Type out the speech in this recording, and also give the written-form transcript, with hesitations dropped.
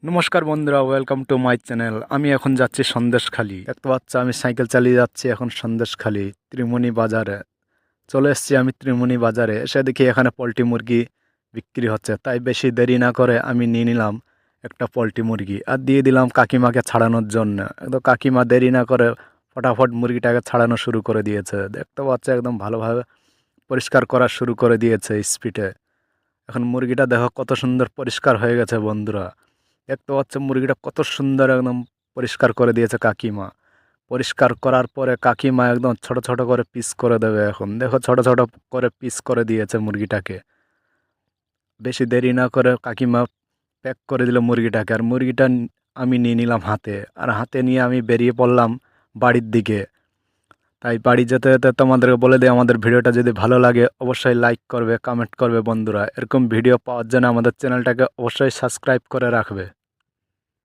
নমস্কার বন্ধুরা, welcome to my channel. আমি এখন যাচ্ছি সন্দেশখালি। দেখতে পাচ্ছ আমি সাইকেল চালিয়ে যাচ্ছি এখন সন্দেশখালি ত্রিমণি বাজারে। চলে এসেছি আমি ত্রিমণি বাজারে, এসে দেখি এখানে পোলট্রি মুরগি বিক্রি হচ্ছে। তাই বেশি দেরি না করে আমি নিয়ে নিলাম একটা পোলট্রি মুরগি আর দিয়ে দিলাম কাকিমাকে ছাড়ানোর জন্য। একদম কাকিমা দেরি না করে ফটাফট মুরগিটাকে ছাড়ানো শুরু করে দিয়েছে। দেখতে পাচ্ছ একদম ভালোভাবে পরিষ্কার করা শুরু করে দিয়েছে স্পিডে। এখন মুরগিটা দেখো কত সুন্দর পরিষ্কার হয়ে গেছে বন্ধুরা। দেখতে পাচ্ছ মুরগিটা কত সুন্দর একদম পরিষ্কার করে দিয়েছে কাকিমা। পরিষ্কার করার পরে কাকিমা একদম ছোট ছোট করে পিস করে দেবে। এখন দেখো ছোট ছোট করে পিস করে দিয়েছে মুরগিটাকে। বেশি দেরি না করে কাকিমা প্যাক করে দিল মুরগিটাকে, আর মুরগিটা আমি নিয়ে নিলাম হাতে, আর হাতে নিয়ে আমি বেরিয়ে পড়লাম বাড়ির দিকে। তাই বাড়ি যেতে যেতে তোমাদেরকে বলে দিই, আমাদের ভিডিওটা যদি ভালো লাগে অবশ্যই লাইক করবে, কমেন্ট করবে বন্ধুরা। এরকম ভিডিও পাওয়ার জন্য আমাদের চ্যানেলটাকে অবশ্যই সাবস্ক্রাইব করে রাখবে।